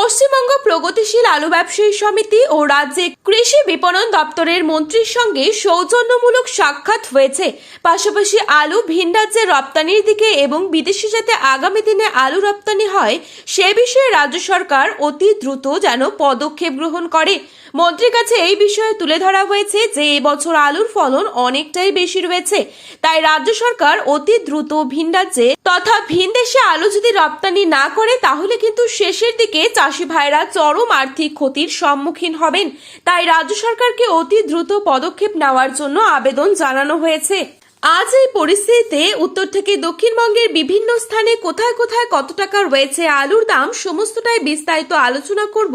পশ্চিমবঙ্গ প্রগতিশীল আলু ব্যবসায়ী সমিতি ও রাজ্যে কৃষি বিপণন দপ্তরের মন্ত্রীর সঙ্গে সৌজন্যমূলক সাক্ষাৎ হয়েছে। পাশাপাশি আলু ভিন রাজ্যে রপ্তানির দিকে এবং বিদেশে যাতে আগামী দিনে আলু রপ্তানি হয় সে বিষয়ে রাজ্য সরকার অতি দ্রুত যেন পদক্ষেপ গ্রহণ করে। মন্ত্রীর কাছে এই বিষয়ে তুলে ধরা হয়েছে যে এবছর আলুর ফলন অনেকটাই বেশি রয়েছে, তাই রাজ্য সরকার অতি দ্রুত ভিন রাজ্যে তথা ভিন দেশে আলু যদি রপ্তানি না করে তাহলে কিন্তু শেষের দিকে চাষি ভাইরা চরম আর্থিক ক্ষতির সম্মুখীন হবেন। তাই রাজ্য সরকারকে অতি দ্রুত পদক্ষেপ নেওয়ার জন্য আবেদন জানানো হয়েছে। আজ এই পরিস্থিতিতে উত্তর থেকে দক্ষিণবঙ্গের বিভিন্ন স্থানে কোথায় কোথায় কত টাকা রয়েছে আলুর দাম সমস্তটাই বিস্তারিত আলোচনা করব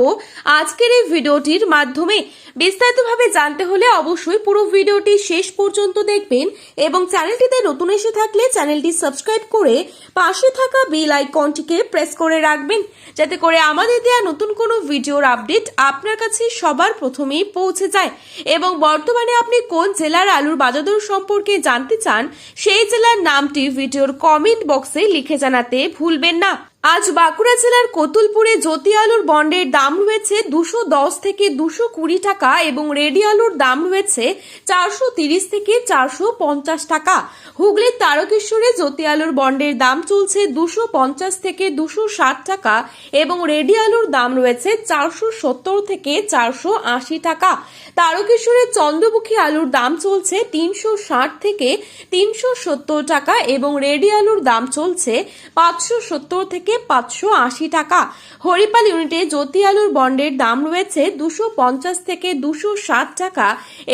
আজকের এই ভিডিওটির মাধ্যমে। বিস্তারিতভাবে জানতে হলে অবশ্যই পুরো ভিডিওটি শেষ পর্যন্ত দেখবেন এবং চ্যানেলটিতে নতুন এসে থাকলে চ্যানেলটি সাবস্ক্রাইব করে পাশে থাকা বেল আইকনটিকে প্রেস করে রাখবেন, যাতে করে আমাদের দেওয়া নতুন কোনো ভিডিওর আপডেট আপনার কাছে সবার প্রথমেই পৌঁছে যায়। এবং বর্তমানে আপনি কোন জেলার আলুর বাজার দর সম্পর্কে জানতে চান সেই জেলার নামটি ভিডিওর কমেন্ট বক্সে লিখে জানাতে ভুলবেন না। আজ বাঁকুড়া জেলার কতুলপুরে জ্যোতি আলুর বন্ডের দাম রয়েছে 210 থেকে 220 টাকা এবং রেডি আলুর দাম রয়েছে 430 থেকে 450 টাকা। হুগলির তারকেশ্বরে জ্যোতি আলুর বন্ডের দাম চলছে 250 থেকে 260 টাকা এবং রেডি আলুর দাম রয়েছে 470 থেকে 480 টাকা। তারকেশ্বরের চন্দ্রমুখী আলুর দাম চলছে 360 থেকে 370 টাকা এবং রেডি আলুর দাম চলছে 570 থেকে 580 টাকা। হরিপাল ইউনিটে জ্যোতি আলুর বন্ডের দাম রয়েছে 250 থেকে 260 টাকা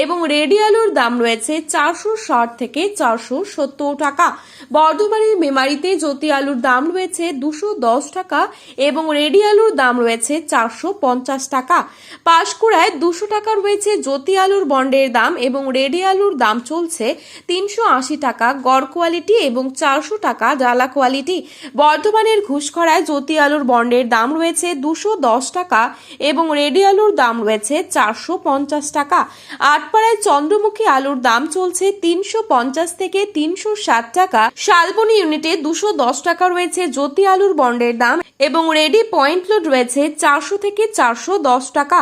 এবং রেডি আলুর দাম রয়েছে 460 থেকে 470 টাকা। বর্ধমানের মেমারিতে জ্যোতি আলুর দাম রয়েছে 210 টাকা এবং রেডি আলুর দাম রয়েছে 450 টাকা। পাঁশকুড়ায় 200 টাকা রয়েছে জ্যোতি আলুর বন্ডের দাম এবং রেডি আলুর দাম চলছে 380 টাকা গড় কোয়ালিটি এবং 400 টাকা ডালা কোয়ালিটি। বর্ধমানের ঘুষখরায় জ্যোতি আলুর বন্ডের দাম রয়েছে 210 টাকা এবং রেডি আলুর দাম রয়েছে 450 টাকা। আটপাড়ায় চন্দ্রমুখী আলুর দাম চলছে 350 থেকে 360 টাকা। শালবনী ইউনিটে 210 টাকা রয়েছে জ্যোতি আলুর বন্ডের দাম এবং রেডি পয়েন্ট লোড রয়েছে 400 থেকে 410 টাকা।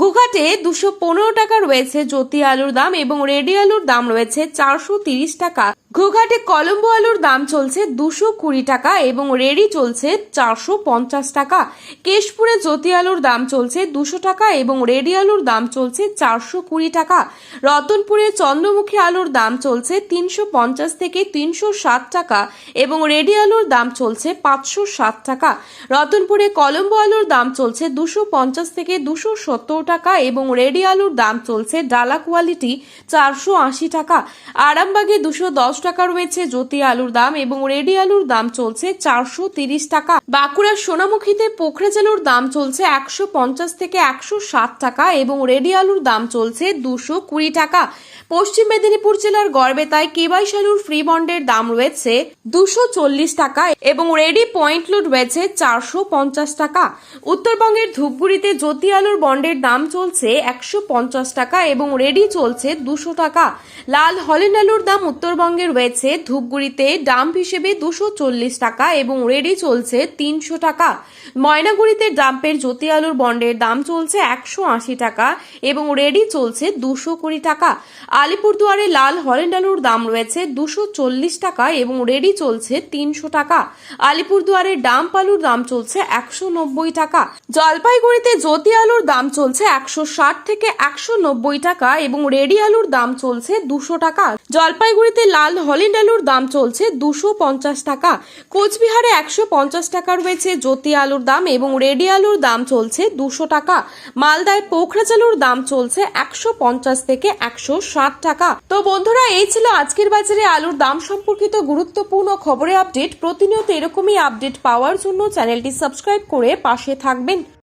গুঘাটে 215 টাকা রয়েছে জ্যোতি আলুর দাম এবং রেডি আলুর দাম রয়েছে 430 টাকা। ঘুঘাটে কলম্বো আলুর দাম চলছে 220 টাকা এবং রেডি চলছে 450 টাকা। কেশপুরে জ্যোতি আলুর দাম চলছে 200 টাকা এবং রেডি আলুর দাম চলছে 420 টাকা। রতনপুরে চন্দ্রমুখী আলুর দাম চলছে 350 থেকে 360 টাকা এবং রেডি আলুর দাম চলছে 560 টাকা। রতনপুরে কলম্বো আলুর দাম চলছে 250 থেকে 270 টাকা এবং রেডি আলুর দাম চলছে ডালা কোয়ালিটি 480 টাকা। আরামবাগে 210 টাকা রয়েছে জ্যোতি আলুর দাম এবং রেডি আলুর দাম চলছে 430 টাকা। বাঁকুড়ার সোনামুখীতে পোখরাজ আলুর দাম চলছে 150 থেকে 160 টাকা এবং রেডি আলুর দাম চলছে 220 টাকা। পশ্চিম মেদিনীপুর জেলার গড়বেতায় কেবাইশ আলুর ফ্রি বন্ডের দাম রয়েছে 240 টাকা এবং রেডি পয়েন্ট লোড রয়েছে 450 টাকা। উত্তরবঙ্গের ধূপগুড়িতে জ্যোতি আলুর বন্ডের দাম চলছে 150 টাকা এবং রেডি চলছে 200 টাকা। লাল হল্যান্ড আলুর দাম উত্তরবঙ্গে রয়েছে ধূপগুড়িতে ডাম্প হিসেবে 240 টাকা এবং রেডি চলছে 300 টাকা। ময়নাগুড়িতে ডাম্পের জ্যোতি আলুর বন্ডের দাম চলছে 180 টাকা এবং রেডি চলছে 220 টাকা। আলিপুরদুয়ারে লাল হল্যান্ড আলুর দাম রয়েছে 240 টাকা এবং রেডি চলছে 300 টাকা। আলিপুরদুয়ারে ডাম্প আলুর দাম চলছে 190 টাকা। জলপাইগুড়িতে জ্যোতি আলুর দাম চলছে 160 থেকে 190 টাকা এবং রেডি আলুর দাম চলছে 200 টাকা। জলপাইগুড়িতে লাল হল্যান্ড আলুর দাম চলছে 250 টাকা। কোচবিহারে 150 টাকা রয়েছে জ্যোতি আলুর দাম এবং রেডি আলুর দাম চলছে 200 টাকা। মালদায় পোখরাজ আলুর দাম চলছে 150 থেকে 160 টাকা। তো বন্ধুরা, এই ছিল আজকের বাজারে আলুর দাম সম্পর্কিত গুরুত্বপূর্ণ খবরের আপডেট। প্রতিনিয়ত এরকমই আপডেট পাওয়ার জন্য চ্যানেলটি সাবস্ক্রাইব করে পাশে থাকবেন।